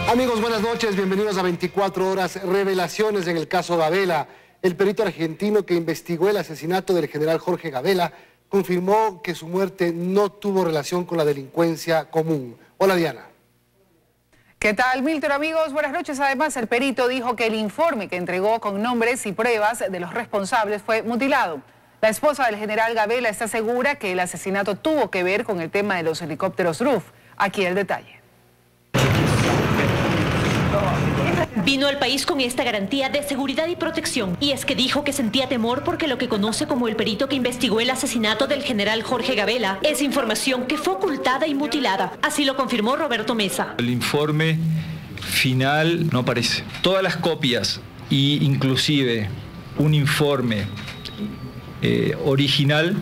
Amigos, buenas noches, bienvenidos a 24 horas. Revelaciones en el caso Gabela. El perito argentino que investigó el asesinato del general Jorge Gabela confirmó que su muerte no tuvo relación con la delincuencia común. Hola, Diana. ¿Qué tal, Milton? Amigos, buenas noches. Además, el perito dijo que el informe que entregó con nombres y pruebas de los responsables fue mutilado. La esposa del general Gabela está segura que el asesinato tuvo que ver con el tema de los helicópteros RUF. Aquí el detalle. Vino al país con esta garantía de seguridad y protección. Y es que dijo que sentía temor porque lo que conoce como el perito que investigó el asesinato del general Jorge Gabela es información que fue ocultada y mutilada. Así lo confirmó Roberto Mesa. El informe final no aparece. Todas las copias e inclusive un informe original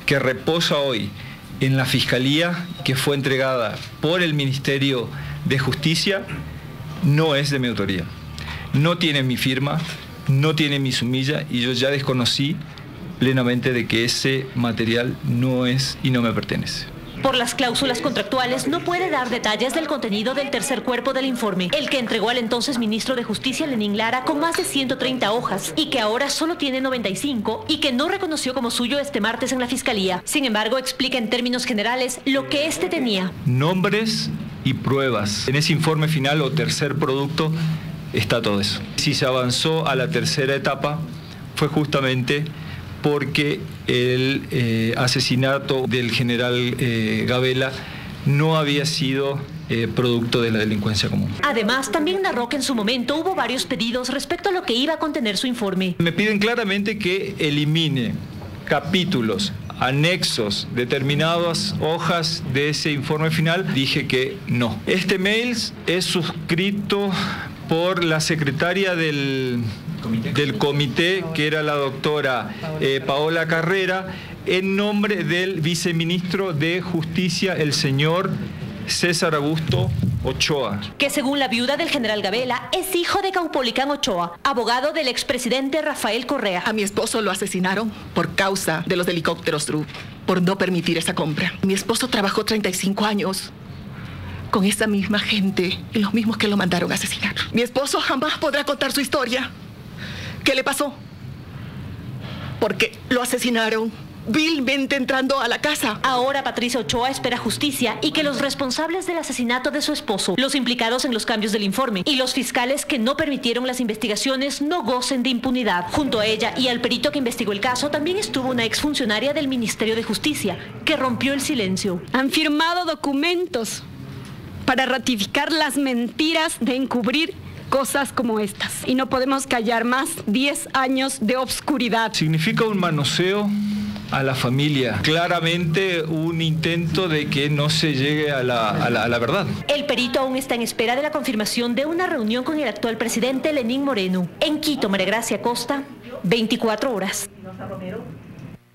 que reposa hoy en la Fiscalía, que fue entregada por el Ministerio de Justicia, no es de mi autoría. No tiene mi firma, no tiene mi sumilla y yo ya desconocí plenamente de que ese material no es y no me pertenece. Por las cláusulas contractuales no puede dar detalles del contenido del tercer cuerpo del informe, el que entregó al entonces ministro de Justicia Lenín Lara con más de 130 hojas y que ahora solo tiene 95 y que no reconoció como suyo este martes en la Fiscalía. Sin embargo, explica en términos generales lo que este tenía. Nombres y pruebas. En ese informe final o tercer producto está todo eso. Si se avanzó a la tercera etapa fue justamente porque el asesinato del general Gabela no había sido producto de la delincuencia común. Además, también narró que en su momento hubo varios pedidos respecto a lo que iba a contener su informe. Me piden claramente que elimine capítulos, anexos, determinadas hojas de ese informe final. Dije que no. Este mail es suscrito por la secretaria del comité, que era la doctora Paola Carrera, en nombre del viceministro de Justicia, el señor César Augusto Ochoa. Que según la viuda del general Gabela, es hijo de Caupolicán Ochoa, abogado del expresidente Rafael Correa. A mi esposo lo asesinaron por causa de los helicópteros RUF, por no permitir esa compra. Mi esposo trabajó 35 años con esa misma gente y los mismos que lo mandaron a asesinar. Mi esposo jamás podrá contar su historia. ¿Qué le pasó? Porque lo asesinaron vilmente entrando a la casa. Ahora Patricia Ochoa espera justicia y que los responsables del asesinato de su esposo, los implicados en los cambios del informe y los fiscales que no permitieron las investigaciones no gocen de impunidad. Junto a ella y al perito que investigó el caso también estuvo una exfuncionaria del Ministerio de Justicia que rompió el silencio. Han firmado documentos para ratificar las mentiras de encubrir cosas como estas. Y no podemos callar más 10 años de obscuridad. Significa un manoseo a la familia, claramente un intento de que no se llegue a la verdad. El perito aún está en espera de la confirmación de una reunión con el actual presidente Lenín Moreno. En Quito, María Gracia Costa, 24 horas.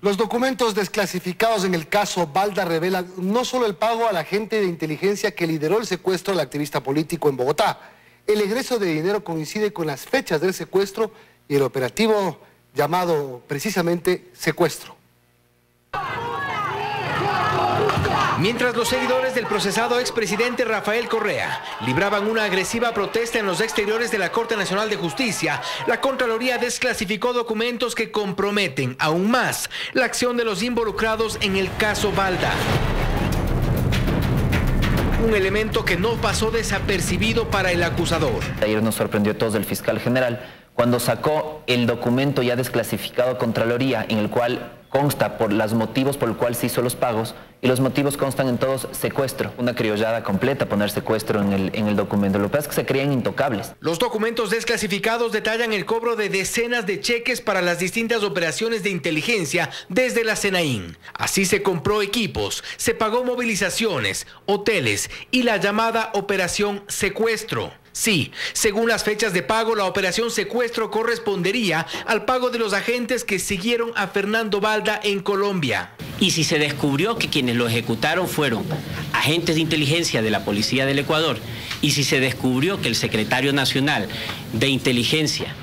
Los documentos desclasificados en el caso Balda revelan no solo el pago al agente de inteligencia que lideró el secuestro del activista político en Bogotá. El egreso de dinero coincide con las fechas del secuestro y el operativo llamado precisamente secuestro. Mientras los seguidores del procesado expresidente Rafael Correa libraban una agresiva protesta en los exteriores de la Corte Nacional de Justicia, la Contraloría desclasificó documentos que comprometen aún más la acción de los involucrados en el caso Balda. Un elemento que no pasó desapercibido para el acusador. Ayer nos sorprendió a todos el fiscal general cuando sacó el documento ya desclasificado a Contraloría, en el cual consta por los motivos por los cuales se hizo los pagos, y los motivos constan en todos secuestro. Una criollada completa poner secuestro en el documento. Lo que pasa es que se creían intocables. Los documentos desclasificados detallan el cobro de decenas de cheques para las distintas operaciones de inteligencia desde la SENAIN. Así se compró equipos, se pagó movilizaciones, hoteles y la llamada Operación Secuestro. Sí, según las fechas de pago, la operación secuestro correspondería al pago de los agentes que siguieron a Fernando Balda en Colombia. Y si se descubrió que quienes lo ejecutaron fueron agentes de inteligencia de la Policía del Ecuador, y si se descubrió que el secretario nacional de inteligencia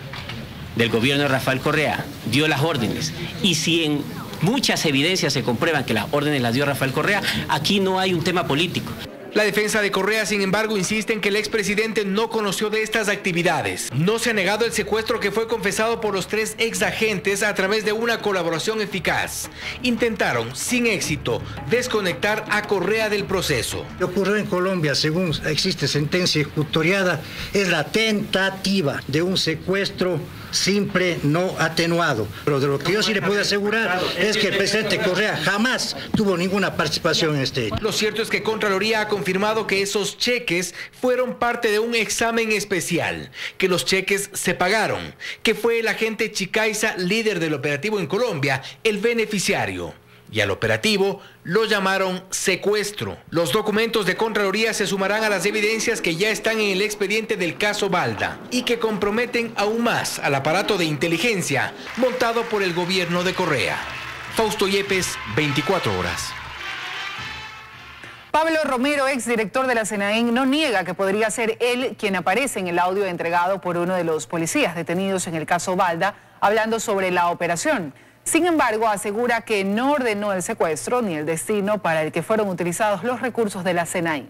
del gobierno de Rafael Correa dio las órdenes, y si en muchas evidencias se comprueban que las órdenes las dio Rafael Correa, aquí no hay un tema político. La defensa de Correa, sin embargo, insiste en que el expresidente no conoció de estas actividades. No se ha negado el secuestro que fue confesado por los 3 exagentes a través de una colaboración eficaz. Intentaron, sin éxito, desconectar a Correa del proceso. Lo que ocurrió en Colombia, según existe sentencia ejecutoriada, es la tentativa de un secuestro simple, no atenuado. Pero de lo que yo sí le puedo asegurar es que el presidente Correa jamás tuvo ninguna participación en este hecho. Lo cierto es que Contraloría ha confirmado que esos cheques fueron parte de un examen especial, que los cheques se pagaron, que fue el agente Chicaiza, líder del operativo en Colombia, el beneficiario. Y al operativo lo llamaron secuestro. Los documentos de Contraloría se sumarán a las evidencias que ya están en el expediente del caso Balda y que comprometen aún más al aparato de inteligencia montado por el gobierno de Correa. Fausto Yepes, 24 horas. Pablo Romero, exdirector de la SENAIN, no niega que podría ser él quien aparece en el audio entregado por uno de los policías detenidos en el caso Balda, hablando sobre la operación. Sin embargo, asegura que no ordenó el secuestro ni el destino para el que fueron utilizados los recursos de la SENAIN.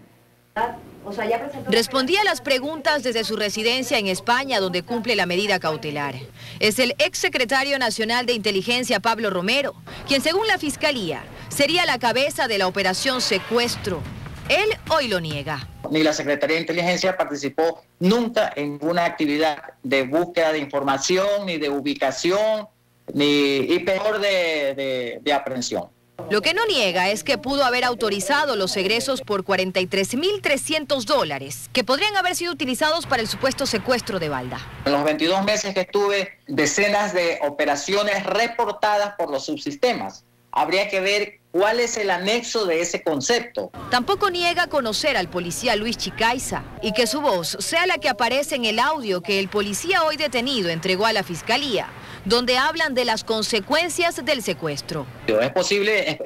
Respondía a las preguntas desde su residencia en España, donde cumple la medida cautelar. Es el exsecretario nacional de Inteligencia, Pablo Romero, quien según la Fiscalía sería la cabeza de la operación secuestro. Él hoy lo niega. Ni la Secretaría de Inteligencia participó nunca en una actividad de búsqueda de información, ni de ubicación, y peor de aprehensión. Lo que no niega es que pudo haber autorizado los egresos por $43.300 que podrían haber sido utilizados para el supuesto secuestro de Balda. En los 22 meses que estuve, decenas de operaciones reportadas por los subsistemas. Habría que ver cuál es el anexo de ese concepto. Tampoco niega conocer al policía Luis Chicaiza y que su voz sea la que aparece en el audio que el policía hoy detenido entregó a la Fiscalía, donde hablan de las consecuencias del secuestro. Es posible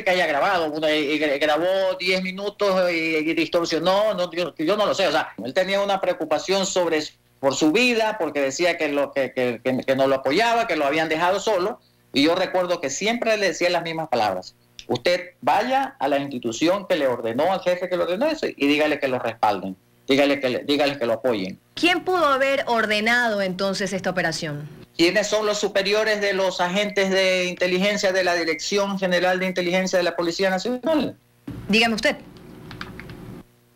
que haya grabado, y grabó 10 minutos y distorsionó, yo no lo sé. O sea, él tenía una preocupación por su vida, porque decía que no lo apoyaba, que lo habían dejado solo, y yo recuerdo que siempre le decía las mismas palabras. Usted vaya a la institución que le ordenó, al jefe que le ordenó eso, y dígale que lo respalden, dígale que lo apoyen. ¿Quién pudo haber ordenado entonces esta operación? ¿Quiénes son los superiores de los agentes de inteligencia de la Dirección General de Inteligencia de la Policía Nacional? Dígame usted.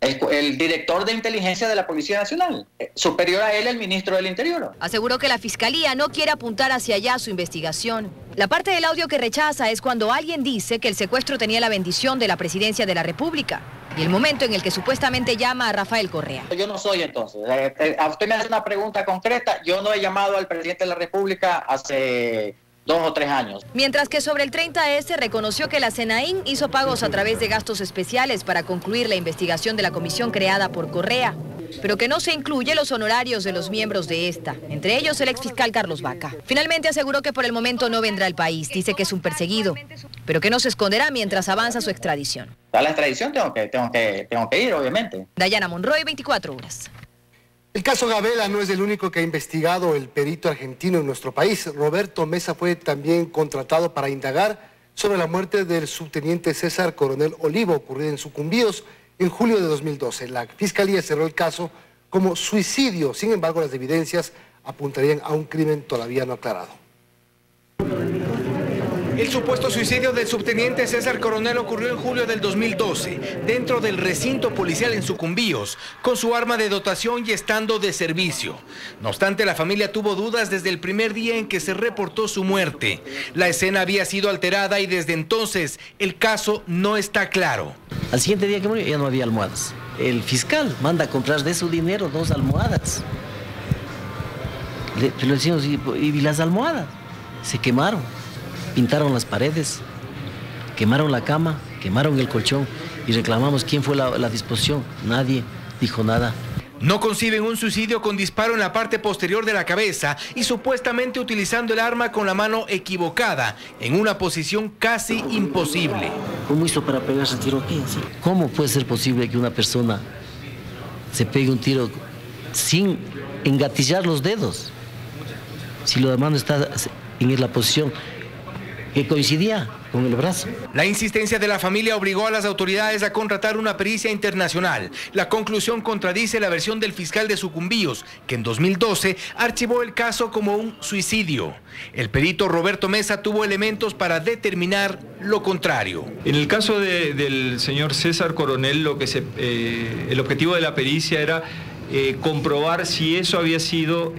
El director de inteligencia de la Policía Nacional. Superior a él, el ministro del Interior. Aseguró que la Fiscalía no quiere apuntar hacia allá su investigación. La parte del audio que rechaza es cuando alguien dice que el secuestro tenía la bendición de la Presidencia de la República y el momento en el que supuestamente llama a Rafael Correa. Yo no soy entonces. A usted me hace una pregunta concreta. Yo no he llamado al presidente de la República hace 2 o 3 años. Mientras que sobre el 30S reconoció que la SENAIN hizo pagos a través de gastos especiales para concluir la investigación de la comisión creada por Correa, pero que no se incluye los honorarios de los miembros de esta, entre ellos el exfiscal Carlos Vaca. Finalmente aseguró que por el momento no vendrá al país, dice que es un perseguido, pero que no se esconderá mientras avanza su extradición. A la extradición tengo que ir, obviamente. Dayana Monroy, 24 horas. El caso Gabela no es el único que ha investigado el perito argentino en nuestro país. Roberto Mesa fue también contratado para indagar sobre la muerte del subteniente César Coronel Olivo, ocurrida en Sucumbíos en julio de 2012. La Fiscalía cerró el caso como suicidio. Sin embargo, las evidencias apuntarían a un crimen todavía no aclarado. El supuesto suicidio del subteniente César Coronel ocurrió en julio del 2012, dentro del recinto policial en Sucumbíos, con su arma de dotación y estando de servicio. No obstante, la familia tuvo dudas desde el primer día en que se reportó su muerte. La escena había sido alterada y desde entonces el caso no está claro. Al siguiente día que murió ya no había almohadas. El fiscal manda a comprar de su dinero 2 almohadas. Le decimos, ¿y las almohadas? Se quemaron. Pintaron las paredes, quemaron la cama, quemaron el colchón y reclamamos quién fue la disposición. Nadie dijo nada. No conciben un suicidio con disparo en la parte posterior de la cabeza y supuestamente utilizando el arma con la mano equivocada, en una posición casi imposible. ¿Cómo hizo para pegarse el tiro aquí? ¿Cómo puede ser posible que una persona se pegue un tiro sin engatillar los dedos? Si la mano está en la posición que coincidía con el brazo. La insistencia de la familia obligó a las autoridades a contratar una pericia internacional. La conclusión contradice la versión del fiscal de Sucumbíos, que en 2012 archivó el caso como un suicidio. El perito Roberto Mesa tuvo elementos para determinar lo contrario. En el caso del señor César Coronel, el objetivo de la pericia era comprobar si eso había sido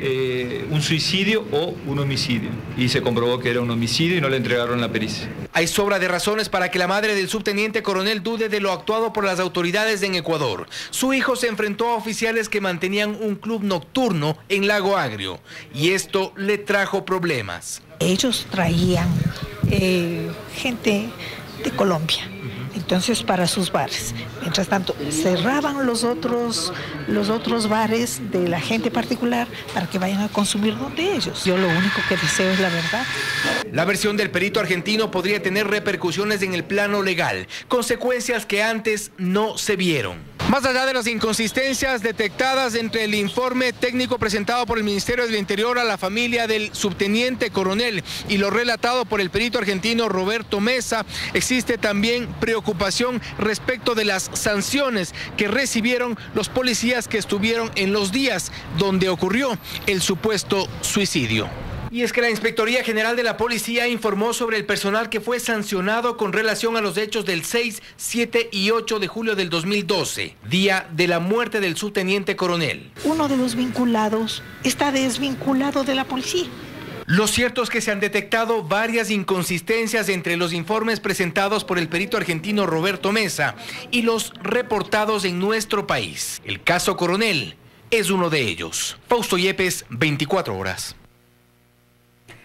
un suicidio o un homicidio. Y se comprobó que era un homicidio y no le entregaron la pericia. Hay sobra de razones para que la madre del subteniente coronel dude de lo actuado por las autoridades en Ecuador. Su hijo se enfrentó a oficiales que mantenían un club nocturno en Lago Agrio y esto le trajo problemas. Ellos traían gente de Colombia. Entonces, para sus bares. Mientras tanto, cerraban los otros bares de la gente particular para que vayan a consumir donde ellos. Yo lo único que deseo es la verdad. La versión del perito argentino podría tener repercusiones en el plano legal, consecuencias que antes no se vieron. Más allá de las inconsistencias detectadas entre el informe técnico presentado por el Ministerio del Interior a la familia del subteniente coronel y lo relatado por el perito argentino Roberto Mesa, existe también preocupación respecto de las sanciones que recibieron los policías que estuvieron en los días donde ocurrió el supuesto suicidio. Y es que la Inspectoría General de la Policía informó sobre el personal que fue sancionado con relación a los hechos del 6, 7 y 8 de julio del 2012, día de la muerte del subteniente coronel. Uno de los vinculados está desvinculado de la policía. Lo cierto es que se han detectado varias inconsistencias entre los informes presentados por el perito argentino Roberto Mesa y los reportados en nuestro país. El caso Coronel es uno de ellos. Fausto Yepes, 24 horas.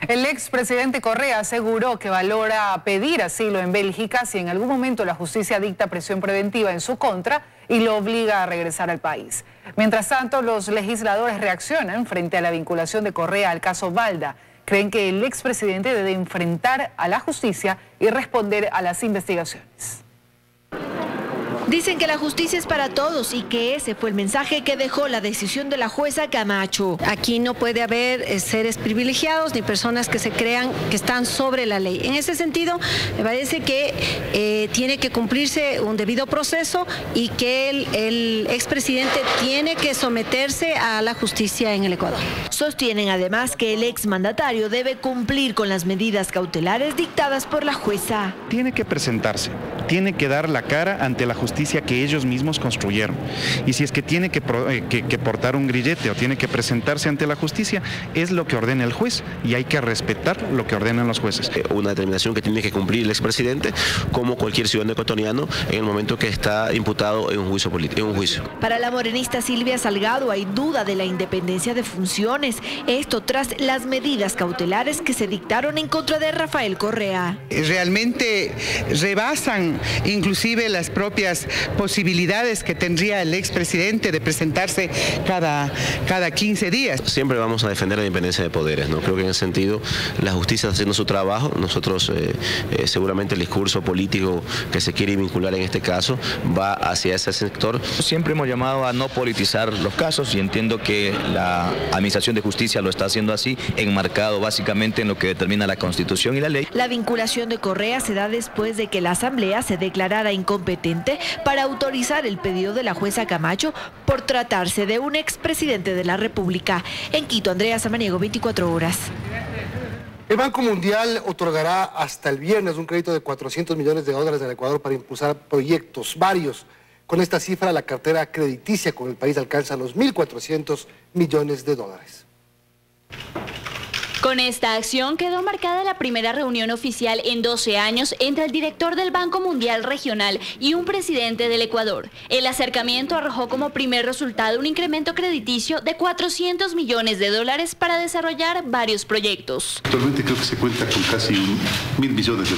El expresidente Correa aseguró que valora pedir asilo en Bélgica si en algún momento la justicia dicta presión preventiva en su contra y lo obliga a regresar al país. Mientras tanto, los legisladores reaccionan frente a la vinculación de Correa al caso Balda. Creen que el expresidente debe enfrentar a la justicia y responder a las investigaciones. Dicen que la justicia es para todos y que ese fue el mensaje que dejó la decisión de la jueza Camacho. Aquí no puede haber seres privilegiados ni personas que se crean que están sobre la ley. En ese sentido, me parece que tiene que cumplirse un debido proceso y que el expresidente tiene que someterse a la justicia en el Ecuador. Sostienen además que el exmandatario debe cumplir con las medidas cautelares dictadas por la jueza. Tiene que presentarse, tiene que dar la cara ante la justicia que ellos mismos construyeron. Y si es que tiene que portar un grillete o tiene que presentarse ante la justicia, es lo que ordena el juez y hay que respetar lo que ordenan los jueces. Una determinación que tiene que cumplir el expresidente como cualquier ciudadano ecuatoriano en el momento que está imputado en un juicio político, en un juicio. Para la morenista Silvia Salgado hay duda de la independencia de funciones. Esto tras las medidas cautelares que se dictaron en contra de Rafael Correa. Realmente rebasan inclusive las propias posibilidades que tendría el expresidente de presentarse cada 15 días. Siempre vamos a defender la independencia de poderes, ¿no? Creo que en ese sentido la justicia está haciendo su trabajo. Nosotros seguramente el discurso político que se quiere vincular en este caso va hacia ese sector. Siempre hemos llamado a no politizar los casos y entiendo que la Administración de Justicia lo está haciendo así, enmarcado básicamente en lo que determina la Constitución y la ley. La vinculación de Correa se da después de que la Asamblea se declarara incompetente para autorizar el pedido de la jueza Camacho por tratarse de un expresidente de la República. En Quito, Andrea Samaniego, 24 horas. El Banco Mundial otorgará hasta el viernes un crédito de $400 millones al Ecuador para impulsar proyectos, varios. Con esta cifra, la cartera crediticia con el país alcanza los $1.400 millones. Con esta acción quedó marcada la primera reunión oficial en 12 años entre el director del Banco Mundial Regional y un presidente del Ecuador. El acercamiento arrojó como primer resultado un incremento crediticio de $400 millones para desarrollar varios proyectos. Actualmente creo que se cuenta con casi $1.000 millones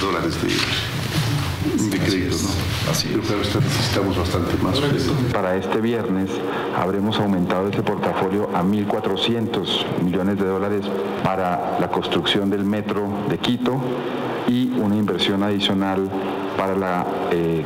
de crédito, ¿no? Así es. Pero claro, necesitamos bastante más. Para este viernes habremos aumentado ese portafolio a $1.400 millones para la construcción del metro de Quito y una inversión adicional para la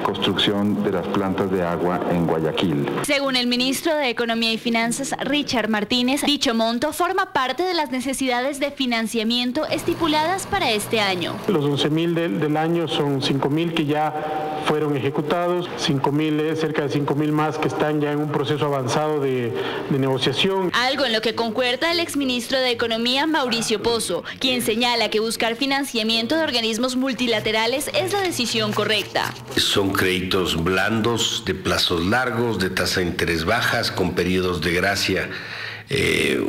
construcción de las plantas de agua en Guayaquil. Según el ministro de Economía y Finanzas, Richard Martínez, dicho monto forma parte de las necesidades de financiamiento estipuladas para este año. Los 11.000 del año son 5.000 que ya fueron ejecutados, 5.000, cerca de 5.000 más que están ya en un proceso avanzado de negociación. Algo en lo que concuerda el exministro de Economía, Mauricio Pozo, quien señala que buscar financiamiento de organismos multilaterales es la decisión correcta. Son créditos blandos, de plazos largos, de tasa de interés bajas, con periodos de gracia,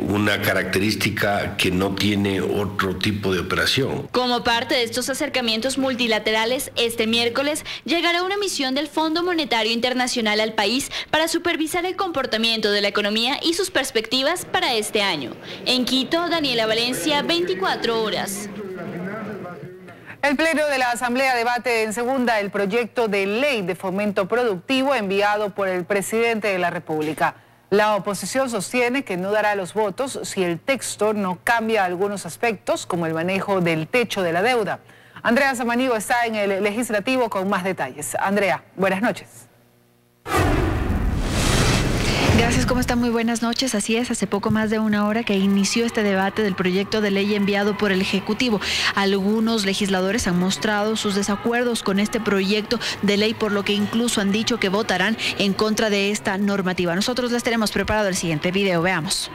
una característica que no tiene otro tipo de operación. Como parte de estos acercamientos multilaterales, este miércoles llegará una misión del Fondo Monetario Internacional al país para supervisar el comportamiento de la economía y sus perspectivas para este año. En Quito, Daniela Valencia, 24 horas. El Pleno de la Asamblea debate en segunda el proyecto de ley de fomento productivo enviado por el presidente de la República. La oposición sostiene que no dará los votos si el texto no cambia algunos aspectos, como el manejo del techo de la deuda. Andrea Samanigo está en el Legislativo con más detalles. Andrea, buenas noches. Gracias, ¿cómo están? Muy buenas noches. Así es, hace poco más de una hora que inició este debate del proyecto de ley enviado por el Ejecutivo. Algunos legisladores han mostrado sus desacuerdos con este proyecto de ley, por lo que incluso han dicho que votarán en contra de esta normativa. Nosotros les tenemos preparado el siguiente video, veamos.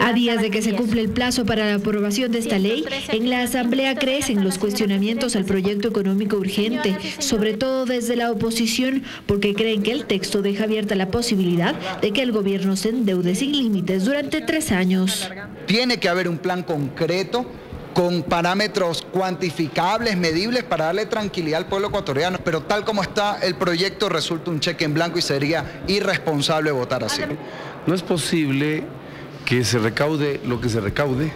A días de que se cumple el plazo para la aprobación de esta ley, en la Asamblea crecen los cuestionamientos al proyecto económico urgente, sobre todo desde la oposición, porque creen que el texto deja abierta la posibilidad de que el gobierno se endeude sin límites durante 3 años. Tiene que haber un plan concreto con parámetros cuantificables, medibles, para darle tranquilidad al pueblo ecuatoriano, pero tal como está el proyecto resulta un cheque en blanco y sería irresponsable votar así. No es posible que se recaude lo que se recaude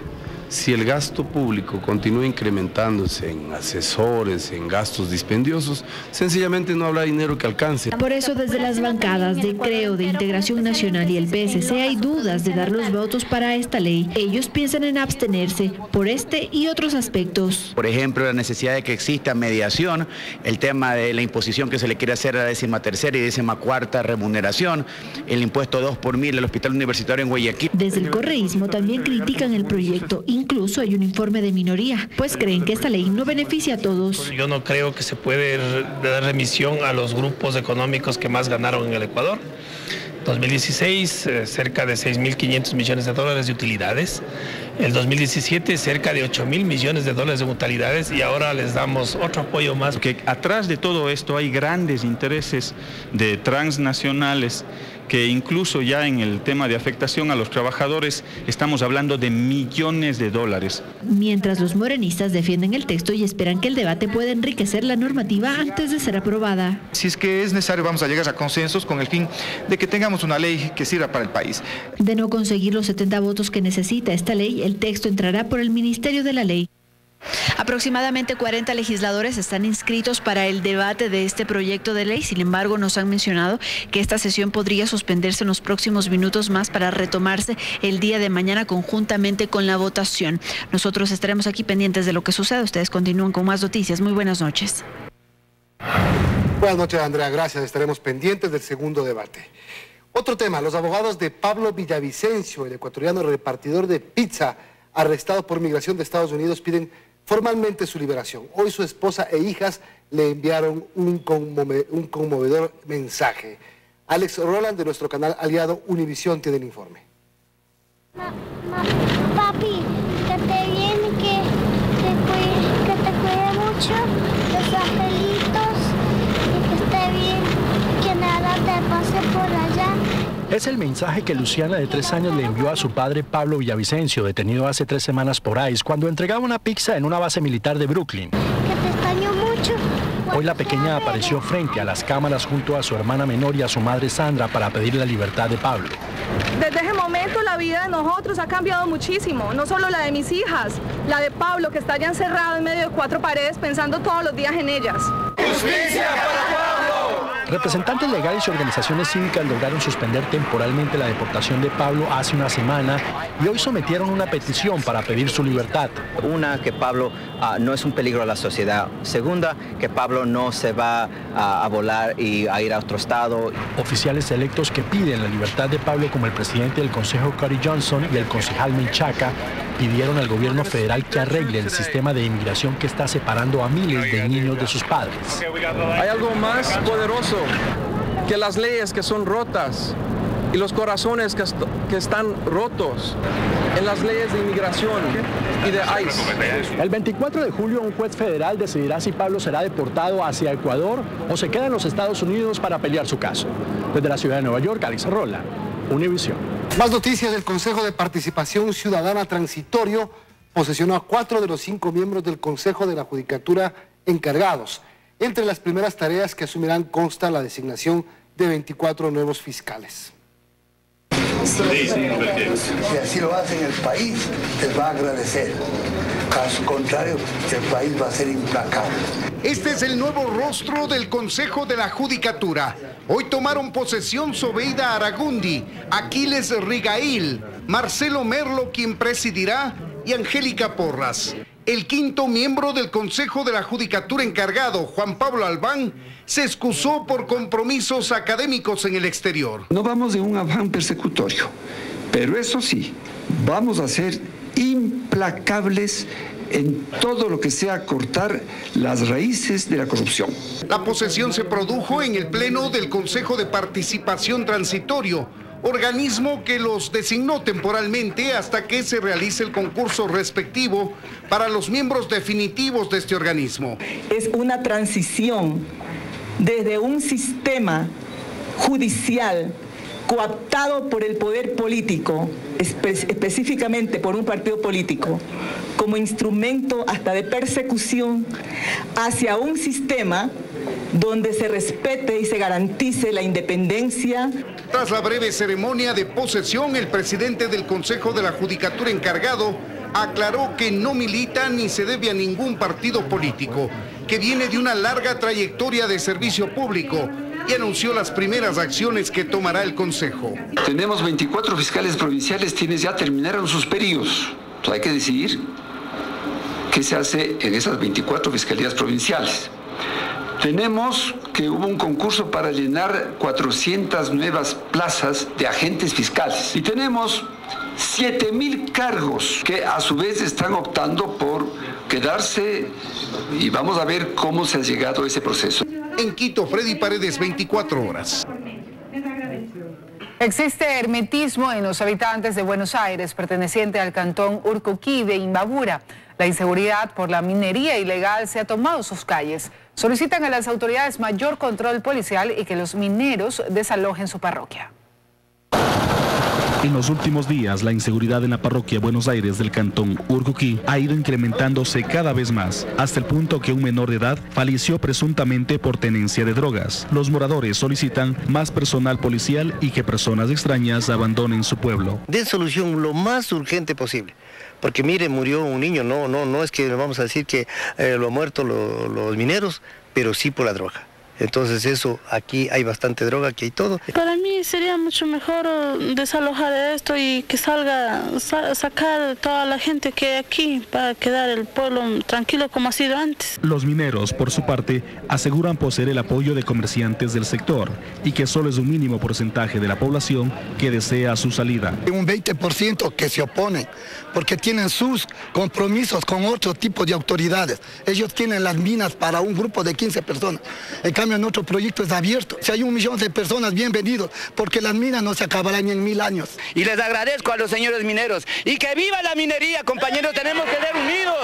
si el gasto público continúa incrementándose en asesores, en gastos dispendiosos. Sencillamente no habrá dinero que alcance. Por eso desde las bancadas de CREO, de Integración Nacional y el PSC hay dudas de dar los votos para esta ley. Ellos piensan en abstenerse por este y otros aspectos. Por ejemplo, la necesidad de que exista mediación, el tema de la imposición que se le quiere hacer a la 13ª y 14ª remuneración, el impuesto 2 por 1000 al Hospital Universitario en Guayaquil. Desde el correísmo también critican el proyecto. Incluso hay un informe de minoría, pues creen que esta ley no beneficia a todos. Yo no creo que se puede dar remisión a los grupos económicos que más ganaron en el Ecuador. 2016, cerca de 6.500 millones de dólares de utilidades. El 2017, cerca de 8.000 millones de dólares de utilidades, y ahora les damos otro apoyo más. Que atrás de todo esto hay grandes intereses de transnacionales que incluso ya en el tema de afectación a los trabajadores estamos hablando de millones de dólares. Mientras los morenistas defienden el texto y esperan que el debate pueda enriquecer la normativa antes de ser aprobada. Si es que es necesario, vamos a llegar a consensos con el fin de que tengamos una ley que sirva para el país. De no conseguir los 70 votos que necesita esta ley, el texto entrará por el Ministerio de la Ley. Aproximadamente 40 legisladores están inscritos para el debate de este proyecto de ley. Sin embargo, nos han mencionado que esta sesión podría suspenderse en los próximos minutos más para retomarse el día de mañana conjuntamente con la votación. Nosotros estaremos aquí pendientes de lo que suceda. Ustedes continúan con más noticias. Muy buenas noches. Buenas noches, Andrea. Gracias. Estaremos pendientes del segundo debate. Otro tema. Los abogados de Pablo Villavicencio, el ecuatoriano repartidor de pizza, arrestado por migración de Estados Unidos, piden formalmente su liberación. Hoy su esposa e hijas le enviaron un conmovedor mensaje. Alex Roland, de nuestro canal aliado Univisión, tiene el informe. Papi, que te viene, que te cuide mucho, los angelitos, y que esté bien, que nada te pase por allá. Es el mensaje que Luciana, de 3 años, le envió a su padre Pablo Villavicencio, detenido hace 3 semanas por ICE, cuando entregaba una pizza en una base militar de Brooklyn. Que te extraño mucho. Hoy la pequeña apareció frente a las cámaras junto a su hermana menor y a su madre Sandra para pedir la libertad de Pablo. Desde ese momento la vida de nosotros ha cambiado muchísimo, no solo la de mis hijas, la de Pablo, que está ya encerrado en medio de 4 paredes pensando todos los días en ellas. ¡Justicia para Pablo! Representantes legales y organizaciones cívicas lograron suspender temporalmente la deportación de Pablo hace una semana y hoy sometieron una petición para pedir su libertad. Una, que Pablo no es un peligro a la sociedad. Segunda, que Pablo no se va a volar y a ir a otro estado. Oficiales electos que piden la libertad de Pablo, como el presidente del Consejo, Cory Johnson, y el concejal Menchaca, pidieron al gobierno federal que arregle el sistema de inmigración que está separando a miles de niños de sus padres. Hay algo más poderoso que las leyes que son rotas y los corazones que están rotos en las leyes de inmigración y de ICE. El 24 de julio un juez federal decidirá si Pablo será deportado hacia Ecuador o se queda en los Estados Unidos para pelear su caso. Desde la ciudad de Nueva York, Alex Rola, Univisión. Más noticias del Consejo de Participación Ciudadana Transitorio posesionó a 4 de los 5 miembros del Consejo de la Judicatura encargados. Entre las primeras tareas que asumirán consta la designación de 24 nuevos fiscales. Si así lo hacen, el país les va a agradecer. Caso contrario, el país va a ser implacable. Este es el nuevo rostro del Consejo de la Judicatura. Hoy tomaron posesión Sobeida Aragundi, Aquiles Rigail, Marcelo Merlo, quien presidirá, y Angélica Porras. El quinto miembro del Consejo de la Judicatura encargado, Juan Pablo Albán, se excusó por compromisos académicos en el exterior. No vamos de un afán persecutorio, pero eso sí, vamos a ser implacables en todo lo que sea cortar las raíces de la corrupción. La posesión se produjo en el Pleno del Consejo de Participación Transitorio, organismo que los designó temporalmente hasta que se realice el concurso respectivo para los miembros definitivos de este organismo. Es una transición desde un sistema judicial cooptado por el poder político, específicamente por un partido político, como instrumento hasta de persecución, hacia un sistema donde se respete y se garantice la independencia. Tras la breve ceremonia de posesión, el presidente del Consejo de la Judicatura encargado aclaró que no milita ni se debe a ningún partido político, que viene de una larga trayectoria de servicio público, y anunció las primeras acciones que tomará el Consejo. Tenemos 24 fiscales provinciales, quienes ya terminaron sus periodos. Entonces hay que decidir qué se hace en esas 24 fiscalías provinciales. Tenemos que hubo un concurso para llenar 400 nuevas plazas de agentes fiscales. Y tenemos 7.000 cargos que a su vez están optando por quedarse, y vamos a ver cómo se ha llegado a ese proceso. En Quito, Freddy Paredes, 24 horas. Existe hermetismo en los habitantes de Buenos Aires, perteneciente al cantón Urcuquí de Imbabura. La inseguridad por la minería ilegal se ha tomado sus calles. Solicitan a las autoridades mayor control policial y que los mineros desalojen su parroquia. En los últimos días, la inseguridad en la parroquia Buenos Aires del cantón Urcuquí ha ido incrementándose cada vez más, hasta el punto que un menor de edad falleció presuntamente por tenencia de drogas. Los moradores solicitan más personal policial y que personas extrañas abandonen su pueblo. Den solución lo más urgente posible. Porque mire, murió un niño, no es que vamos a decir que lo han muerto los mineros, pero sí por la droga. Entonces eso, aquí hay bastante droga, aquí hay todo. Para mí sería mucho mejor desalojar esto y que sacar toda la gente que hay aquí para quedar el pueblo tranquilo como ha sido antes. Los mineros, por su parte, aseguran poseer el apoyo de comerciantes del sector y que solo es un mínimo porcentaje de la población que desea su salida. Un 20% que se oponen porque tienen sus compromisos con otro tipo de autoridades. Ellos tienen las minas para un grupo de 15 personas. En cambio, nuestro proyecto es abierto. Si hay 1 millón de personas, bienvenidos, porque las minas no se acabarán en 1000 años. Y les agradezco a los señores mineros. ¡Y que viva la minería, compañeros! ¡Tenemos que ser unidos!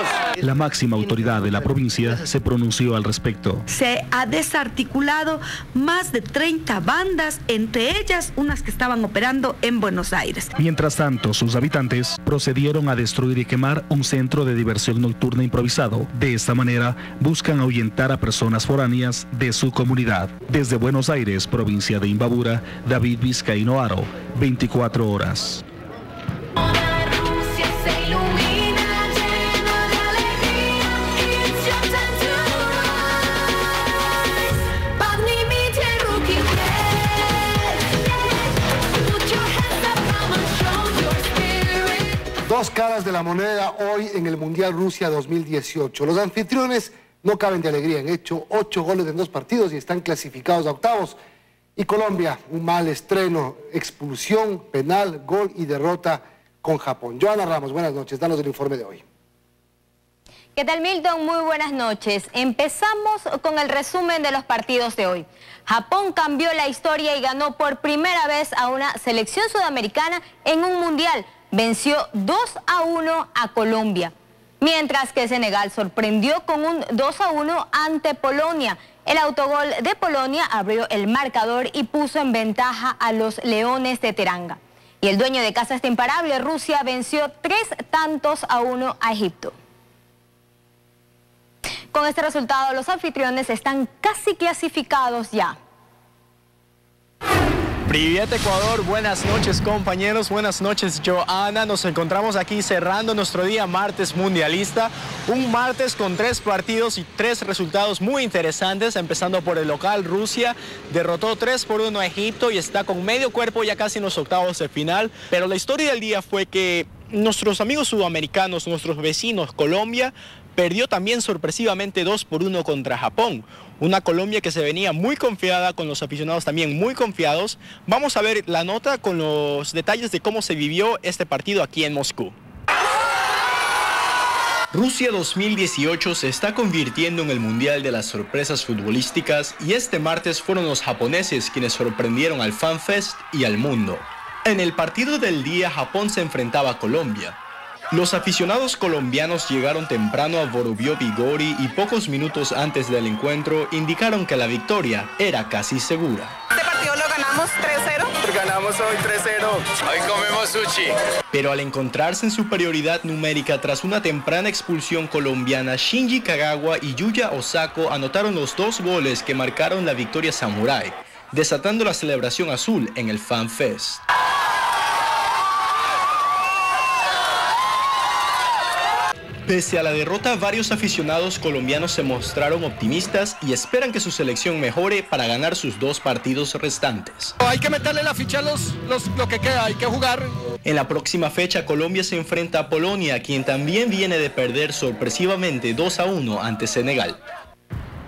La máxima autoridad de la provincia se pronunció al respecto. Se ha desarticulado más de 30 bandas, entre ellas unas que estaban operando en Buenos Aires. Mientras tanto, sus habitantes procedieron a destruir y quemar un centro de diversión nocturna improvisado. De esta manera, buscan ahuyentar a personas foráneas de su comunidad. Desde Buenos Aires, provincia de Imbabura, David Vizcaíno Aro, 24 horas. Dos caras de la moneda hoy en el Mundial Rusia 2018. Los anfitriones no caben de alegría. Han hecho 8 goles en 2 partidos y están clasificados a octavos. Y Colombia, un mal estreno, expulsión, penal, gol y derrota con Japón. Joana Ramos, buenas noches. Danos el informe de hoy. ¿Qué tal, Milton? Muy buenas noches. Empezamos con el resumen de los partidos de hoy. Japón cambió la historia y ganó por primera vez a una selección sudamericana en un mundial. Venció 2-1 a Colombia. Mientras que Senegal sorprendió con un 2-1 ante Polonia. El autogol de Polonia abrió el marcador y puso en ventaja a los Leones de Teranga. Y el dueño de casa está imparable, Rusia venció 3-1 a Egipto. Con este resultado, los anfitriones están casi clasificados ya. Privet Ecuador, buenas noches compañeros, buenas noches Joana. Nos encontramos aquí cerrando nuestro día martes mundialista. Un martes con 3 partidos y 3 resultados muy interesantes. Empezando por el local, Rusia derrotó 3-1 a Egipto y está con medio cuerpo ya casi en los octavos de final. Pero la historia del día fue que nuestros amigos sudamericanos, nuestros vecinos Colombia, perdió también sorpresivamente 2-1 contra Japón. Una Colombia que se venía muy confiada, con los aficionados también muy confiados. Vamos a ver la nota con los detalles de cómo se vivió este partido aquí en Moscú. Rusia 2018 se está convirtiendo en el mundial de las sorpresas futbolísticas y este martes fueron los japoneses quienes sorprendieron al FanFest y al mundo. En el partido del día, Japón se enfrentaba a Colombia. Los aficionados colombianos llegaron temprano a Vorobio-Vigori y pocos minutos antes del encuentro indicaron que la victoria era casi segura. Este partido lo ganamos 3-0. Ganamos hoy 3-0. Hoy comemos sushi. Pero al encontrarse en superioridad numérica tras una temprana expulsión colombiana, Shinji Kagawa y Yuya Osako anotaron los 2 goles que marcaron la victoria samurái, desatando la celebración azul en el FanFest. Pese a la derrota, varios aficionados colombianos se mostraron optimistas y esperan que su selección mejore para ganar sus 2 partidos restantes. Hay que meterle la ficha a lo que queda, hay que jugar. En la próxima fecha, Colombia se enfrenta a Polonia, quien también viene de perder sorpresivamente 2-1 ante Senegal.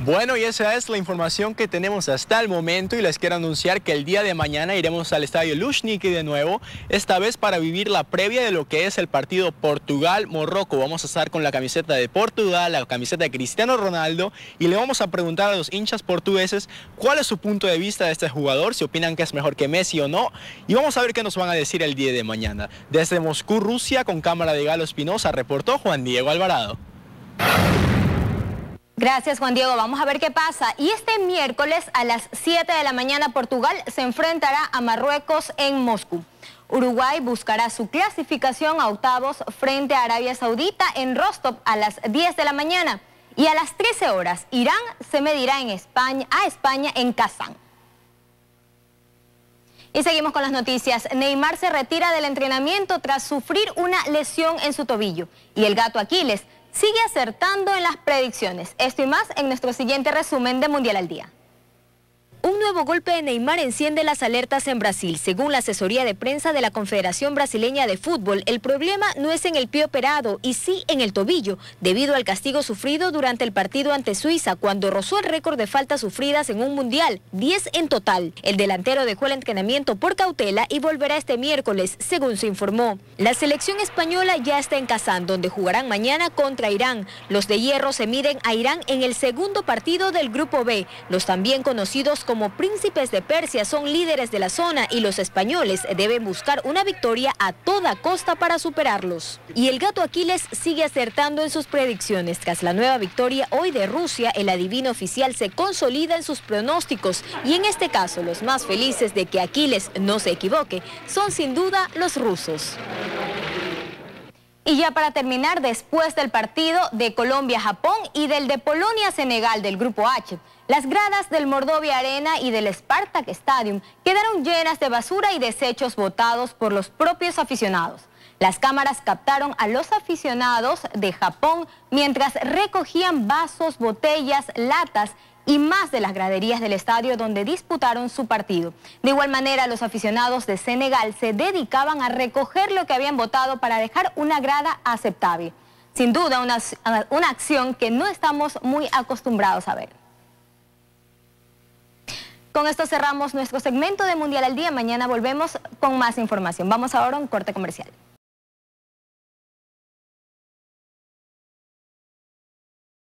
Bueno, y esa es la información que tenemos hasta el momento y les quiero anunciar que el día de mañana iremos al estadio Luzhniki de nuevo, esta vez para vivir la previa de lo que es el partido Portugal-Morroco. Vamos a estar con la camiseta de Portugal, la camiseta de Cristiano Ronaldo y le vamos a preguntar a los hinchas portugueses cuál es su punto de vista de este jugador, si opinan que es mejor que Messi o no, y vamos a ver qué nos van a decir el día de mañana. Desde Moscú, Rusia, con cámara de Galo Espinosa, reportó Juan Diego Alvarado. Gracias, Juan Diego. Vamos a ver qué pasa. Y este miércoles a las 7 de la mañana Portugal se enfrentará a Marruecos en Moscú. Uruguay buscará su clasificación a octavos frente a Arabia Saudita en Rostov a las 10 de la mañana. Y a las 13 horas Irán se medirá a España en Kazán. Y seguimos con las noticias. Neymar se retira del entrenamiento tras sufrir una lesión en su tobillo. Y el gato Aquiles sigue acertando en las predicciones. Esto y más en nuestro siguiente resumen de Mundial al Día. Un nuevo golpe de Neymar enciende las alertas en Brasil. Según la asesoría de prensa de la Confederación Brasileña de Fútbol, el problema no es en el pie operado y sí en el tobillo, debido al castigo sufrido durante el partido ante Suiza, cuando rozó el récord de faltas sufridas en un mundial, 10 en total. El delantero dejó el entrenamiento por cautela y volverá este miércoles, según se informó. La selección española ya está en Kazán, donde jugarán mañana contra Irán. Los de hierro se miden a Irán en el segundo partido del Grupo B. Los también conocidos como Príncipes de Persia son líderes de la zona y los españoles deben buscar una victoria a toda costa para superarlos. Y el gato Aquiles sigue acertando en sus predicciones. Tras la nueva victoria hoy de Rusia, el adivino oficial se consolida en sus pronósticos y en este caso los más felices de que Aquiles no se equivoque son sin duda los rusos. Y ya para terminar, después del partido de Colombia-Japón y del de Polonia-Senegal del Grupo H, las gradas del Mordovia Arena y del Spartak Stadium quedaron llenas de basura y desechos botados por los propios aficionados. Las cámaras captaron a los aficionados de Japón mientras recogían vasos, botellas, latas y más de las graderías del estadio donde disputaron su partido. De igual manera, los aficionados de Senegal se dedicaban a recoger lo que habían votado para dejar una grada aceptable. Sin duda, una acción que no estamos muy acostumbrados a ver. Con esto cerramos nuestro segmento de Mundial al Día. Mañana volvemos con más información. Vamos ahora a un corte comercial.